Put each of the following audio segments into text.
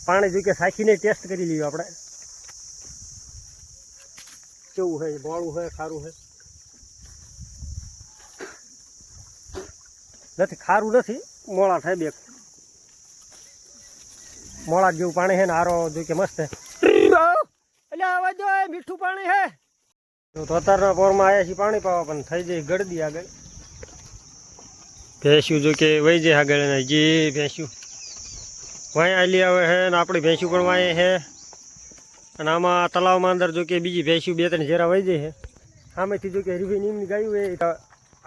પાણી જો કે સાખીને ટેસ્ટ કરી લઈએ આપણે કેવું છે, મોળું છે ખારું છે. નથી ખારું નથી, મોળા થાય બે મોળા જેવું પાણી છે ને આરો જો કે મસ્ત છે. એટલે આવા જો મીઠું પાણી છે તો અત્યારના પોરમાં આવ્યા છીએ પાણી પાવા પણ થઈ જાય ગળદી આગળ. ભેંસ્યું જો કે વહી જાય આગળ ને જે ભેંસ્યું વાંય આલી આવે છે ને આપણી ભેંસ્યું પણ વાંય છે. અને આમાં તલાવમાં અંદર જો કે બીજી ભેંસ્યું 2-3 ઝેરા વહી જાય છે. સામેથી જો કે રીવી નીમની ગાયું હોય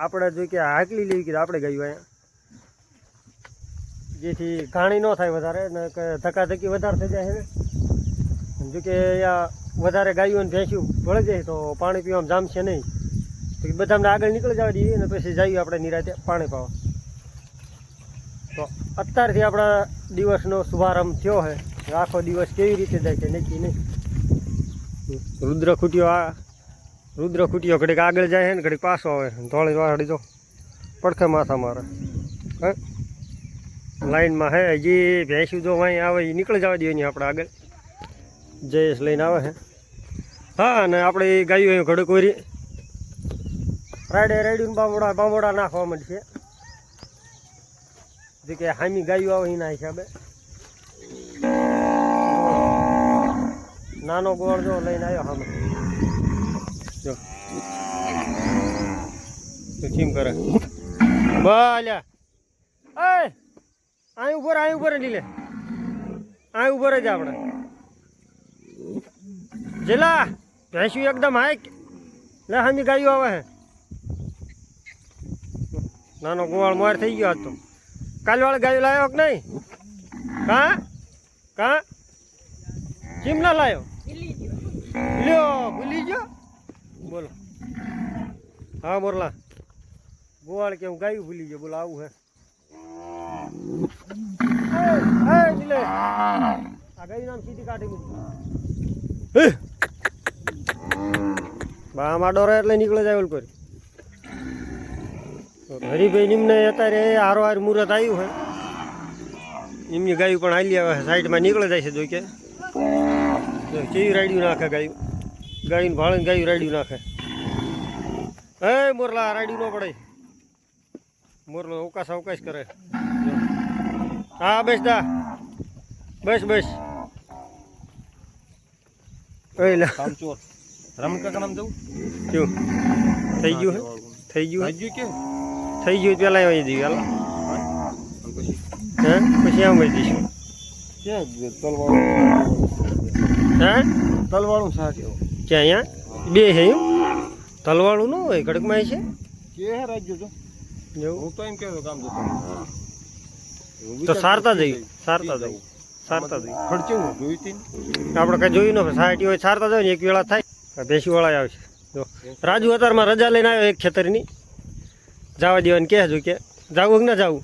આપણે જો કે હાકલી લેવી કે આપણે ગાયું અહીંયા જેથી ઘાણી ન થાય વધારે ને ધક્કાધક્કી વધારે થઈ જાય છે. જો કે અહીંયા વધારે ગાયું અને ભેંસ્યું ભળી જાય તો પાણી પીવામાં જામશે નહીં તો બધાને આગળ નીકળી જવા દઈએ અને પછી જઈએ આપણે નિરાતે પાણી પાવા. તો અત્યારથી આપણા દિવસનો શુભારંભ થયો છે. આખો દિવસ કેવી રીતે જાય છે નક્કી નહીં. રુદ્ર ખૂટ્યો ઘડીક આગળ જાય છે ને ઘડીક પાછો આવે ધોળી વાળી જો પડખે માથા મારે હે લાઈનમાં હે. હજી ભેંસ્યું જો વાંઈ આવે એ નીકળી જવા દઈએ નહીં આપણે આગળ જયેશ લઈને આવે છે. હા અને આપણે ગાયું અહીં ઘડીક ઓરી રાડ્યું બામોડા નાખવા માંડશે જે કે હામી ગાયું આવે એના હિસાબે. નાનો ગોળ જો લઈને આવ્યો સામે જો ચીમ કરે બાલ્યા અહીં ઉપર નીલે અહીં ઉપર જ આપણે જેલા ભેંસ્યું એકદમ હાઈક લે હામી ગાયું આવે છે. નાનો ગોવાળ માર થઈ ગયો હતો. કાલ વાળા ગાયું લાવ્યો કે નહીં? કા કેમ ના લાવ્યો? લ્યો ભૂલી ગયો બોલો. હા મોરલા ગોવાળ કે હું ગાયું ભૂલી ગયો બોલો. આવું હે આ ગાયું નામ સીધી કાઢી મૂકી બા માડો રહે એટલે નીકળે જાય ઓલ કરી. હરિભાઈ નિમને અત્યારે હારો હાર મુહૂર્ત આવ્યું છે. એમની ગાયું પણ હાલી આવે સાઈડમાં નીકળે જાય છે. જો કે કેવી રાડ્યું નાખે ગાયું ભાળે ગાયું રાડ્યું નાખે. હે મોરલા રાડ્યું ન પડે. મોરલો અવકાશ કરે. હા બસ દા બસ રમણ કાકા નામ જવું કેવું થઈ ગયું પેલા આવી દઈએ હાલ હે પછી આમ વહી દઈશું. તલવાળું શાક ક્યાં અહીંયા બે છે એમ? તલવાળું ન હોય કડકમાં છે કે રાજ્ય જો એવું હું તો એમ કહેતો કામ જતો તો સારતા જઈએ ખર્ચે હું જોઈ હતી આપણે કઈ જોયું ન સાઈટી હોય સારતા જાય ને એક વેળા થાય ભેંસી વાળા આવશે. જો રાજુ અત્યારમાં રજા લઈને આવ્યો એક ખેતરની જવા દેવાની કહેજો કે જાવું કે ના જવું?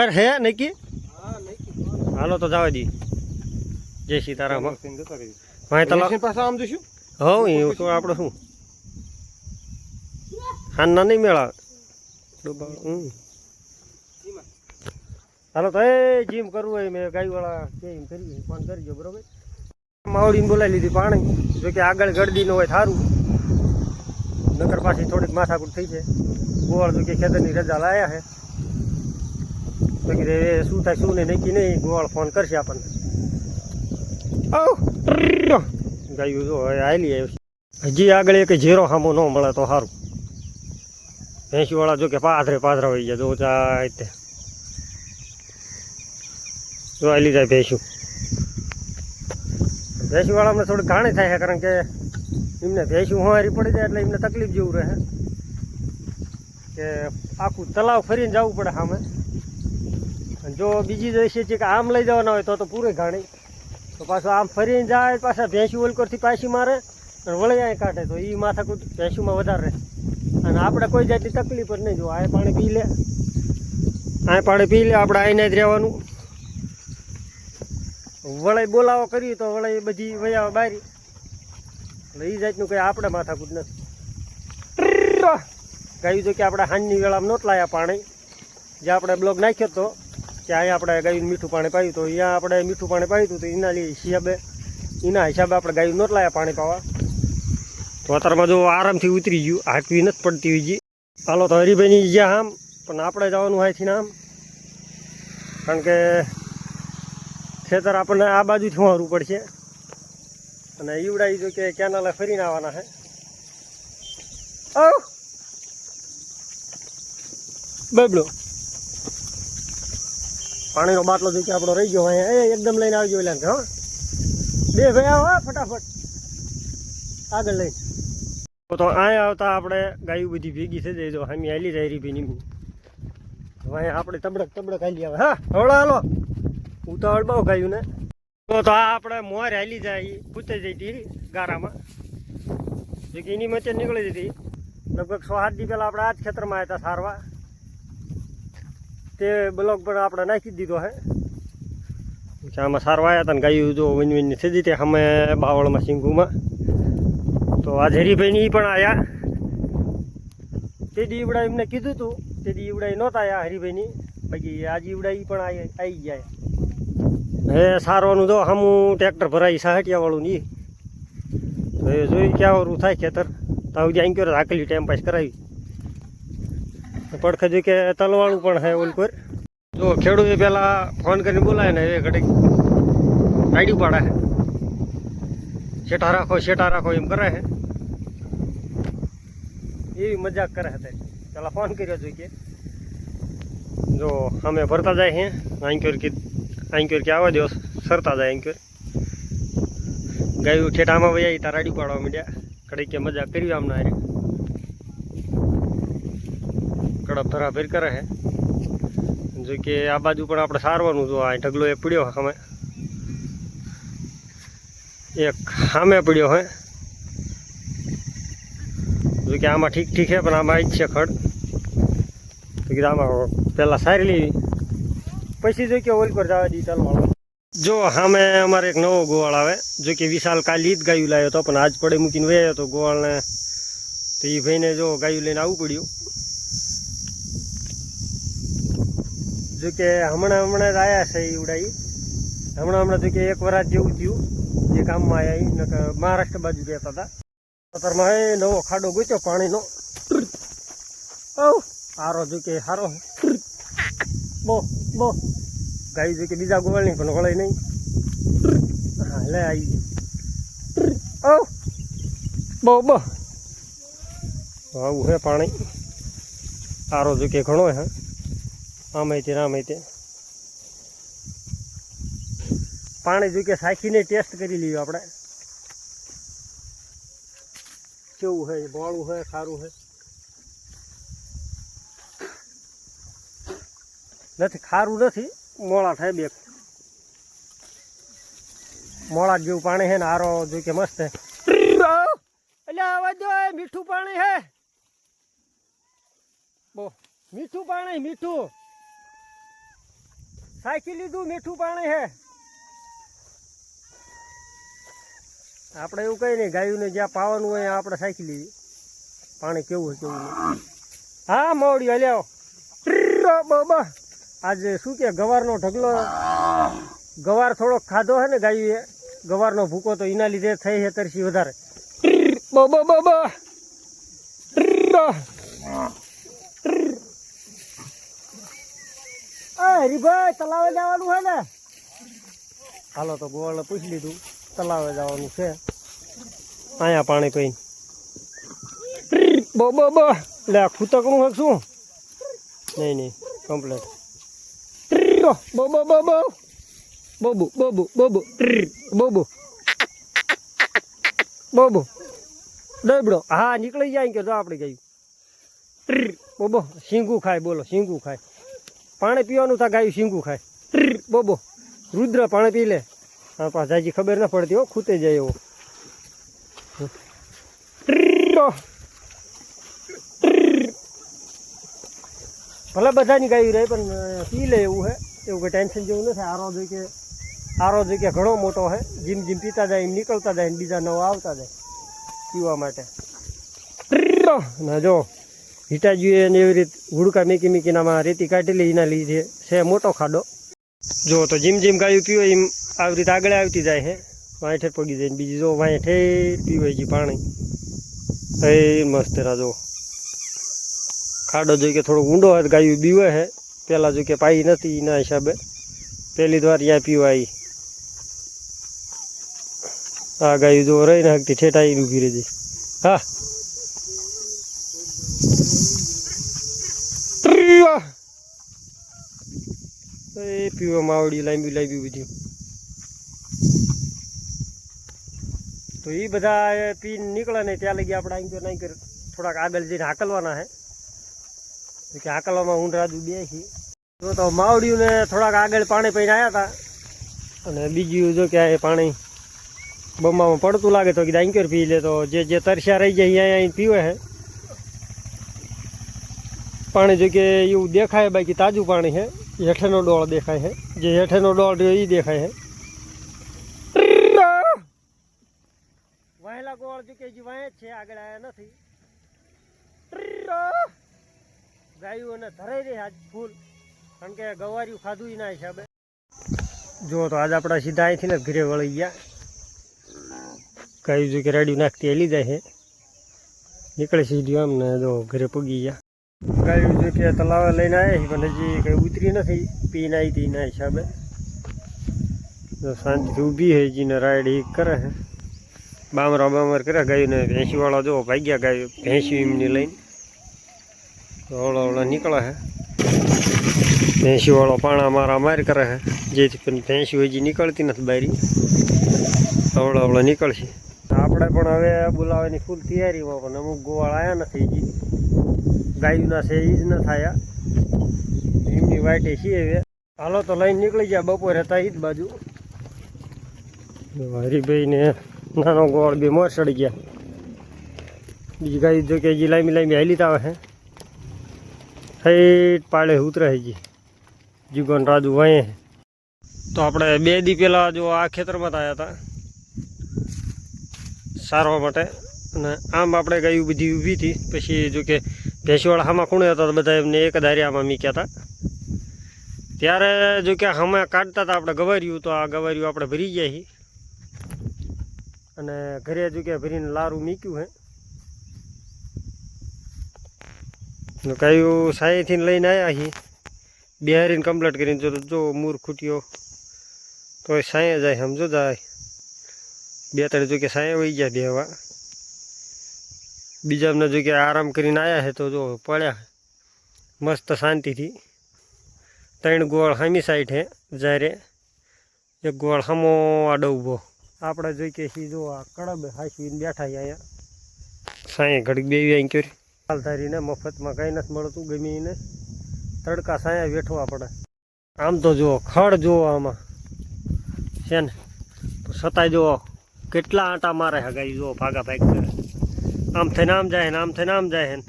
અરે હે નક્કી? હાલો તો જવા દઈએ. જય સીતારામ. પાછા આમ જોશું હવ એવું શું આપણે શું હાનના નહીં મેળાવે. હાલો તો એ જીમ કરવું હોય મેં ગાયવાળા કે એમ કરી ફોન કરજો બરોબર. માવડીને બોલાવી લીધી પાણી જો કે આગળ ગળદી ન હોય સારું નગર પાછી થોડીક માથાકૂટ થઈ છે. ગોવાળ જો કે ખેતરની રજા લાયા છે તો કે શું થાય શું નહીં નક્કી નહીં. ગોવાળ ફોન કરશે આપણને. ગાયું જો હવે હાલી આવ્યું. હજી આગળ એક ઝેરો સામો ન મળે તો સારું. ભેંસીવાળા જો કે પાધરા હોય ગયા જો જાય જો હાલી જાય ભેંસીવાળા અમને થોડી ઘાણી થાય છે કારણ કે એમને ભેંસું હોવારી પડી જાય એટલે એમને તકલીફ જેવું રહે કે આખું તલાવ ફરીને જવું પડે સામે. જો બીજી દશે છે કે આમ લઈ જવાના હોય તો પૂરી ઘાણી તો પાછું આમ ફરીને જાય પાછા ભેંસું ઓલકોરથી પાછી મારે અને વળી અહીં કાઢે તો એ માથાકૂટ ભેંસુમાં વધારે રહે. અને આપણે કોઈ જાતની તકલીફ જ નહીં. જો આ પાણી પી લે આપણે આઈને જ રહેવાનું. વળાઈ બોલાવો કરીએ તો વળાઈ બધી વયા બારી એટલે એ જાતનું કંઈ આપણે માથાકૂટ નથી. ગાયું તો કે આપણે હાંજની વેળામાં નહોત લાયા પાણી જે આપણે બ્લોક નાખ્યો હતો કે અહીંયા આપણે ગાયું મીઠું પાણી પાયું તો અહીંયા આપણે મીઠું પાણી પાયું હતું તો એના હિસાબે આપણે ગાયું નહોતા લાયા પાણી પાવા. તો અત્યારમાં જો આરામથી ઉતરી ગયું, હાંકવી નથી પડતી બીજી. હાલો તો હરિભાઈની જ્યાં આમ પણ આપણે જવાનું અહીંથી આમ, કારણ કે ખેતર આપણને આ બાજુથી વારવું પડશે અને ઈવડાવી જો કે કેનાલે ફરીને આવવાના છે. બબડો પાણીનો બાટલો જો કે આપણો રહી ગયો અહીંયા, એકદમ લઈને આવજો એટલે હા બે ભાઈ આવો ફટાફટ આગળ લઈને. તો અહીંયા આવતા આપણે ગાયું બધી ભેગી થઈ જાય, જો હામી હાલી જાય હરીભાઈની. અહીંયા આપણે તબડક હાલી આવે. હા હવળા હાલો ઉતાવળ બહુ ગાયું ને. તો આ આપણે મોર હાલી જાય પૂતે જઈ હતી ગારામાં, જે કે એની મચે નીકળી જતી. લગભગ 6-7 દી પહેલાં આપણે આ જ ખેતરમાં આવ્યા હતા સારવા, તે બ્લોક પણ આપણે નાખી દીધો હે. આમાં સારવા આવ્યા હતા ને ગાયું જો વનવીની થઈ જતી અમે બાવળમાં સિંગુમાં. તો આ હરીભાઈની પણ આવ્યા. તે દી ઈવડા એમને કીધું હતું, તે દી ઈવડા નહોતા આવ્યા હરીભાઈની, બાકી આજે ઈવડા પણ આવી ગયા. હવે સારવાનું જો હમું ટ્રેક્ટર ભરાઈ સાહટિયાવાળું નહીં, તો એ જોઈ ક્યાં થાય ખેતર તો અહીં કર્યો આકલી ટાઈમ પાસ કરાવી. પડખે જોઈ કે તલવાળું પણ હે ઓલ પર. જો ખેડૂતે પહેલાં ફોન કરીને બોલાય ને એ ઘડીક રાયડું પાડે છે, શેઠા રાખો એમ કરે છે. એવી મજાક કરે છે. પેલા ફોન કર્યો જોઈ કે જો અમે ભરતા જાય હે આંક્યોર કે આવવા દો સરતા જાય આંક્યોર. ગાયું ઠેઠામાં વહી ત્યાં રાડી પાડવા માંડ્યા, કડી કે મજાક કરી આમને હારે કડપ ધરાભેર કરે છે. જો કે આ બાજુ પણ આપણે સારવાનું જો આ ઢગલો એક પડ્યો સામે, એક સામે પડ્યો હે. જો કે આમાં ઠીક છે પણ આમાં જ છે ખડ, તો કીધું આમાં પહેલાં સારી લેવી પછી જો કે ઓલ પર જવા દી તલવાળો. જો સામે અમારે એક નવો ગોવાળ આવે, જો કે વિશાલ કાલી જ ગાયું લાવ્યો હતો પણ આજ પડે મૂકીને વહ્યો હતો ગોવાળને. તો એ ભાઈને જો ગાયું લઈને આવવું પડ્યું. જો કે હમણાં જ આવ્યા છે એ ઉડાઈ, હમણાં જો કે 1 વરસ જેવું થયું જે કામમાં આવ્યા. મહારાષ્ટ્ર બાજુ રહેતા હતા. અત્યારમાં એ નવો ખાડો ગોચ્યો પાણીનો. સારો જો કે સારો બો ગાયું જો કે બીજા ગોવાળની પણ વળે નહીં. હા લે આવી બો આવું હે પાણી. સારો જો કે ઘણો હે આમે તે પાણી જો કે સાખીને ટેસ્ટ કરી લઈએ આપણે કેવું છે, મોળું છે સારું છે. નથી ખારું નથી, મોળા થાય બે મોળા જેવું પાણી છે ને. આરો જો કે મસ્ત છે. એટલે આવા જો મીઠું પાણી છે, બહુ મીઠું પાણી, મીઠું સાચી લીધું મીઠું પાણી છે. આપણે એવું કઈ નહીં, ગાયુંને જ્યાં પાવાનું હોય આપણે સાચી લીધી પાણી કેવું કેવું નહીં. હા મોડી હલ્યાઓ બાબા. આજે શું કે ગવારનો ઢગલો, ગવાર થોડોક ખાધો છે ને ગાયુએ, ગવારનો ભૂકો તો એના લીધે થઈ છે તરસી વધારે. બાબા હરીભાઈ તલાવે જવાનું હોય ને? હાલો તો ગોવાળને પૂછી લીધું તલાવે જવાનું છે. અહીંયા પાણી પીને બો એટલે આ ખૂતકનું હોય શું? નહીં કમ્પ્લેટ. બોબો ડબડો હા નીકળી જાય કે જો આપણે ગયું બોબો. શીંગું ખાય, બોલો શીંગું ખાય. પાણી પીવાનું થાય ગાયું શીંગું ખાય. બોબો રુદ્ર પાણી પી લે. હા પાછ જાજી ખબર ના પડતી હો, ખૂતે જાય એવો. ભલે બધાની ગાયું રહે પણ પી લે એવું છે, એવું કંઈ ટેન્શન જેવું નથી. આરો જો કે ઘણો મોટો છે, જીમ પીતા જાય એમ નીકળતા જાય, બીજા નવા આવતા જાય પીવા માટે. ના જો હિટાજીએ ને એવી રીતે હુડકા મીકીનામાં રેતી કાઢેલી એના લીધે છે મોટો ખાડો. જો તો જીમ ગાયું પીવે એમ આવી રીતે આગળ આવતી જાય છે વાંઠે પગી જાય બીજી જો વાંઠે પીવે છે પાણી એ મસ્ત જો ખાડો જોઈ કે થોડો ઊંડો હોય ગાયું બીવે છે પહેલાં જો કે પાઈ નથી એના હિસાબે પહેલી વાર ત્યાં પીવા આવી આ ગાયું જો રહી ને હકતી ઠેઠ આવીને ઊભી રહી જાય હા એ પીવા માવડી લાંબી બધી તો એ બધા પીને નીકળે ને ત્યાં લગી આપણે અહીં કર થોડાક આગળ જઈને હાકલવાના છે કે હાકલવામાં હું રાજુ બે છીએ તો માવડીઓને થોડાક આગળ પાણી પીને આવ્યા હતા અને બીજું જો કે આ પાણી બમ્મામાં પડતું લાગે તો કીધું અહીં પી લે તો જે તરસ્યા રહી જાય અહીંયા પીવે છે પાણી જો કે એવું દેખાય બાકી તાજું પાણી છે હેઠેનો ડોળ દેખાય છે જે હેઠેનો ડોળ રહ્યો એ દેખાય છે વાહેલા ગોળ જો કે હજી વાહે જ છે આગળ આવ્યા નથી ગાયું અને ધરાઈ રહી આજ ફૂલ કારણ કે ગવારિયું ખાધું એના હિસાબે જો તો આજ આપણા સીધા અહીંથી ને ઘરે વળી ગયા ગાયું જો કે રેડિયું નાખતી એ લીધા છે નીકળે સીધું આમ ને જો ઘરે પૂગી ગયા ગાયું જો કે તલાવે લઈને આવી પણ હજી કંઈ ઉતરી નથી પીને આવી હતી એના હિસાબે જો શાંતિથી ઊભી છે જીને રાયડ કરે છે બામર કરે ગાયું ને ભેંસીવાળા જો ભાગ્યા ગાયું ભેંસી એમની લઈને ઓળા નીકળે છે ભેંસીવાળો પાણા માર કરે છે જેથી પણ ભેંસી હજી નીકળતી નથી બારી અવળા નીકળશે આપણે પણ હવે બોલાવાની ફૂલ તૈયારીમાં પણ અમુક ગોવાળ આવ્યા નથી હજી ગાયુંના છે એ જ ન થયા એમની વાટે છીએ હવે હાલો તો લઈને નીકળી ગયા બપોરે હતા એ જ બાજુ હરીભાઈને નાનો ગોળ બે મોર ચડી ગયા બીજી ગાય જો કે હજી લાંબી હાલી આવે છે હેઠ પાડે ઉતરે હજી જીગોન રાજુ વાંયે તો આપણે 2 દી પહેલાં જો આ ખેતરમાં આવ્યા હતા સારવા માટે અને આમ આપણે ગાયું બધી ઊભી હતી પછી જો કે ભેંસવાળા હામાં ખૂણે હતા તો બધા એમને એક ધારિયામાં મીક્યા હતા ત્યારે જો કે હામાં કાઢતા હતા આપણે ગવાર્યું તો આ ગવાર્યું આપણે ભરી ગયા છીએ અને ઘરે જો કે ભરીને લારું મીક્યું છે ગાયું સાંઈથી લઈને આવ્યા છીએ બિહારીને કમ્પ્લીટ કરીને જો મૂર ખૂટ્યો તો સાંયે જાય સમજો જાય 2-3 જો કે સાંયે વહી ગયા બેવા બીજા અમને જો કે આરામ કરીને આવ્યા છે તો જો પડ્યા મસ્ત શાંતિથી 3 ગોળ હામી સાઈડ છે જ્યારે એક ગોળ હામો આડો ઊભો આપણે જોઈ કે સીધો આ કડબ હાંસવીને બેઠા અહીંયા સાંયે ઘડીક બેવી અહીં કરી હાલ ધારીને મફતમાં કંઈ નથી મળતું ગમે એને તડકા સાંયા વેઠવા પડે આમ તો જુઓ ખડ જુઓ આમાં છે ને તો છતાંય જુઓ કેટલા આંટા મારે છે ગાય જુઓ ભાગા ભાગ કરે આમ થઈને આમ જાય ને આમ થઈને આમ જાય ને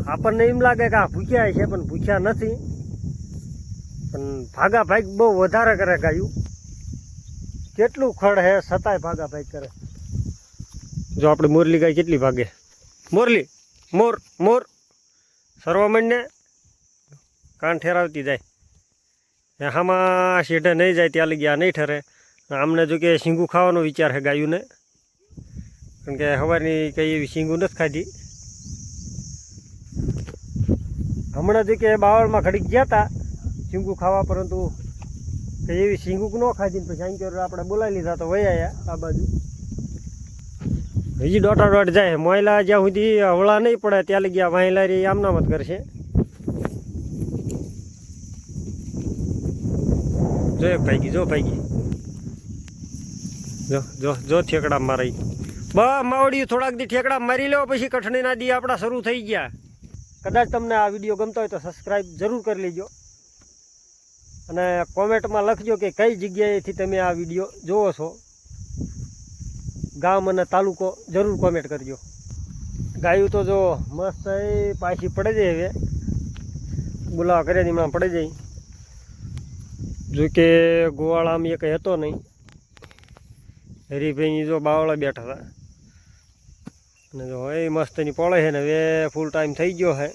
આપણને એમ લાગે કે આ ભૂખ્યા છે પણ ભૂખ્યા નથી પણ ભાગા ભાગ બહુ વધારે કરે ગાયું કેટલું ખડ હે છતાંય ભાગા ભાગ કરે જો આપણે મોરલી ગાય કેટલી ભાગે મોરલી મોર મોર સરવા માંડને કાન ઠેરાવતી જાય આમાં શેઢે નહીં જાય ત્યાં લગી આ નહીં ઠરે આમને જો કે શીંગું ખાવાનો વિચાર છે ગાયુંને કારણ કે સવારની કંઈ એવી શીંગું નથી ખાધી હમણાં જો કે બાવળમાં ઘડીક ગયા હતા શીંગું ખાવા પરંતુ કંઈ એવી શીંગું ન ખાધી પછી અહીં આપણે બોલાવી લીધા તો વયા આ બાજુ હજી દોઢ જાય મોયલા જ્યાં સુધી હવળા નહીં પડે ત્યાં લગી આ વાહેલારી આમનામ જ કરશે જો ભાઈ જો ઠેકડા મારી માવડી થોડાક દી ઠેકડા મારી લો પછી કઠણીના દી આપણા શરૂ થઈ ગયા કદાચ તમને આ વિડીયો ગમતો હોય તો સબસ્ક્રાઈબ જરૂર કરી લેજો અને કોમેન્ટમાં લખજો કે કઈ જગ્યાએથી તમે આ વિડીયો જોવો છો ગામ અને તાલુકો જરૂર કોમેન્ટ કરજો ગાયું તો જો મસ્ત એ પાછી પડે જાય હવે બોલાવા કરે હમણાં પડે જાય જો કે ગોવાળામાં એ કંઈ હતો નહીં હરીભાઈની જો બાવળા બેઠા હતા અને જો એ મસ્તની પડે છે ને હવે ફૂલ ટાઈમ થઈ ગયો છે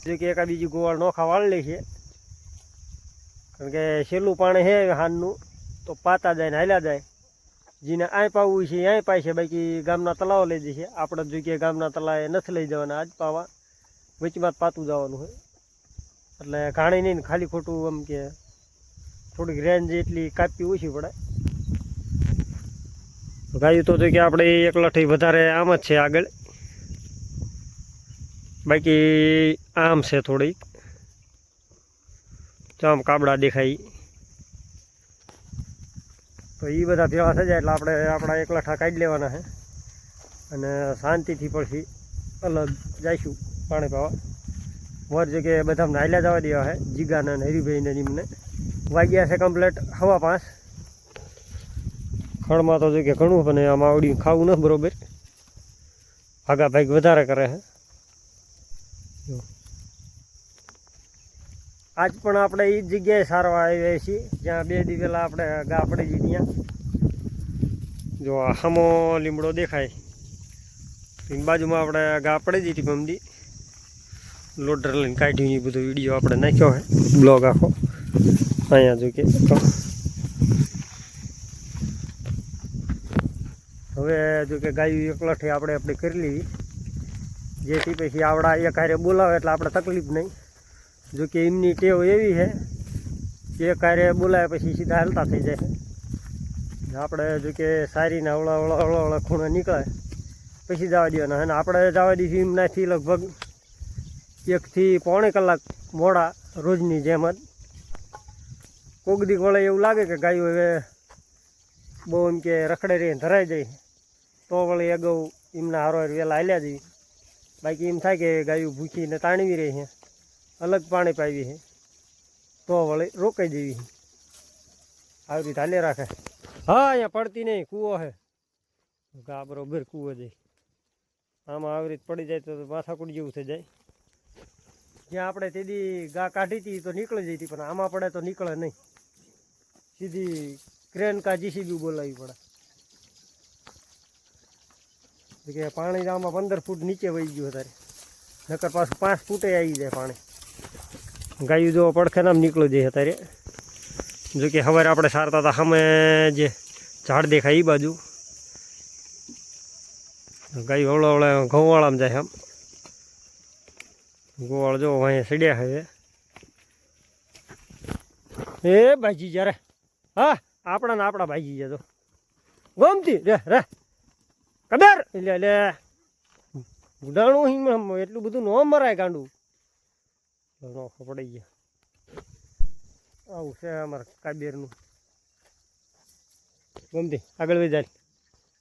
જો કે એકા બીજી ગોવાળ નોખા વાળ લે છે કારણ કે છેલ્લું પાણી છે હાનનું તો પાતા જાય ને હાલ્યા જાય. જેને આય પાવું છે આય પાય છે, બાકી ગામના તલાવ લઈ જશે. આપણે જગ્યાએ ગામના તલાવે નથી લઈ જવાના, આજ પાવા વચમાં જ પાતું જવાનું હોય. એટલે ઘાણી નહીં ને ખાલી ખોટું આમ કે થોડીક રેન્જ એટલી કાપી ઓછી પડે. ગાયું તો કે આપણે એક લઠી વધારે આમ જ છે આગળ, બાકી આમ છે થોડીક, તો આમ કાબડા દેખાય. તો એ બધા ભેળા થઈ જાય એટલે આપણે આપણા એક લઠા કાઢી લેવાના છે અને શાંતિથી પછી અલગ જઈશું પાણી પાવા. મોર જગ્યાએ બધા નાયલા જવા દેવા છે, જીગાને હરીભાઈને એમને વાગ્યા છે કમ્પ્લેટ 5:15. ખળમાં તો કે ઘણું પણ આમાં આવડી ખાવું નથી બરોબર, ભાગા ભાગ વધારે કરે છે. આજ પણ આપણે એ જ જગ્યાએ સારવા આવ્યા છીએ જ્યાં 2 દી પહેલાં આપણે ગા પડી ગઈ. ત્યાં જો આ સામો લીમડો દેખાય, એની બાજુમાં આપણે ગા પડી ગઈ હતી. મમદી લોડર લઈને કાઢ્યું, એ બધો વિડીયો આપણે નાખ્યો છે, બ્લોગ આખો અહીંયા જો કે. હવે જો કે ગાયું એક લઠી આપણે કરી લીધી, જેથી પછી આવડા એક હારે બોલાવે એટલે આપણે તકલીફ નહીં. જો કે એમની ટેવ એવી છે કે એક હારે બોલાવે પછી સીધા હાલતા થઈ જાય. આપણે જો કે સારીને અવળા ખૂણે નીકળે પછી જવા દેવાના. અને આપણે જવા દઈશું એમનાથી લગભગ 1 થી 1.25 કલાક મોડા, રોજની જેમ જ. કોક દી વળે એવું લાગે કે ગાયું હવે બહુ એમ કે રખડે રહીને ધરાઈ જાય તો વળી અગાઉ એમના હારોહાર વહેલા હાલ્યા જઈએ. બાકી એમ થાય કે ગાયું ભૂખીને તાણવી રહી છે, અલગ પાણી પાવી છે તો વળી રોકાઈ દેવી. આવી રીતે હાલે રાખે. હા અહીંયા પડતી નહીં, કૂવો છે, ગા બરોબર કૂવો જાય. આમાં આવી રીતે પડી જાય તો માથાકૂટ જેવું થઈ જાય. જ્યાં આપણે તેદી ગા કાઢી હતી તો નીકળી જઈ હતી, પણ આમાં પડે તો નીકળે નહીં. સીધી ક્રેન કા જીસીબી બોલાવવી પડે. કે પાણી આમાં 15 ફૂટ નીચે વહી ગયું અત્યારે, નકર પાછું 5 ફૂટે આવી જાય પાણી. ગાયું જો પડખે નામ નીકળો જાય અત્યારે. જો કે સવારે આપણે સારતા હતા સામે જે ઝાડ દેખાય એ બાજુ ગાયું હવળે ઘઉંવાળામાં જાય. આમ ગોવાળ જો અહીંયા સડ્યા છે. એ ભાજી જ્યારે હા આપણા ભાજી જાય તો ગમતી રે કદર એટલે ઉડાણું એટલું બધું ન મરાય ગાંડું. નોખો પડી ગયા. આવું છે અમારે કાબેરનું. ગમતી આગળ વહી જાય.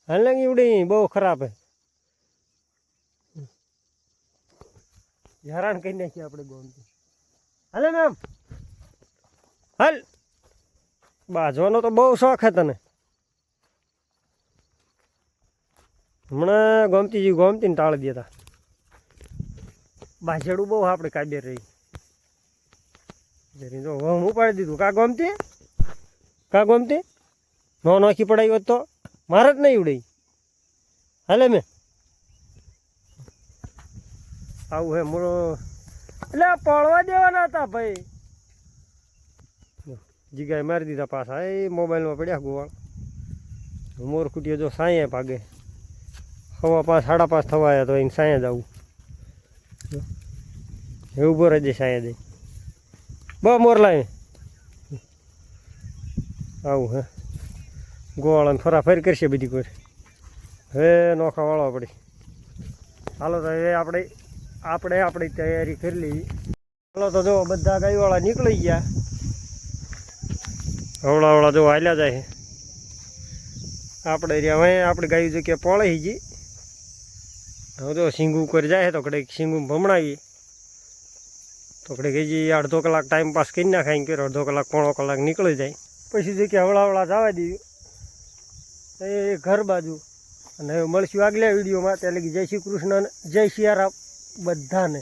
હાલ ઉડી બહુ ખરાબ હે, હેરાન કરી નાખીએ આપણે ગમતી. હાલે મેમ હાલ. બાજવાનો તો બહુ શોખ હે તને. હમણાં ગમતીને ટાળી દેતા. બાજેડું બહુ આપણે કાબેર રહી. જો હું ઉપાડી દીધું. કા ગમતી નો નોખી પડાવી હોત તો મારે જ નહીં ઉડાઈ. હાલે મેં આવું હે મોડો એટલે પડવા દેવાના હતા ભાઈ. જીગાએ મારી દીધા પાછા. એ મોબાઈલમાં પડ્યા ગોવાળ. મોર ખૂટીઓ જો સાંયે ભાગે. 5:15 5:30 થવાયા તો એને સાંયે જ આવું. એ ઊભો રહેજે સાંયે દઈ બહુ મોર લાવે. આવું હે ગોવાળાને ફરાફરી કરશે બધી કોઈ. હવે નોખા વાળવા પડી. હાલો તો હવે આપણે આપણી તૈયારી કરી લઈએ. ચાલો તો જો બધા ગાયવાળા નીકળી ગયા. હવળા જો હાલ્યા જાય. આપણે રહ્યા હવે આપણે ગાયું જગ્યાએ પળી ગઈ. હવે જો સિંગું કરી જાય તો ઘડીક સિંગું ભમણાવીએ તો ઘડીક હજી 1/2 કલાક ટાઈમ પાસ કરી નાખાય. કે 1/2 કલાક 1/4 કલાક નીકળી જાય. પછી જગ્યાએ હવળા જવા દઈએ એ ઘર બાજુ. અને હવે મળશું આગલા વિડીયોમાં. ત્યાં લગી જય શ્રી કૃષ્ણ, જય સિયારામ બધાને.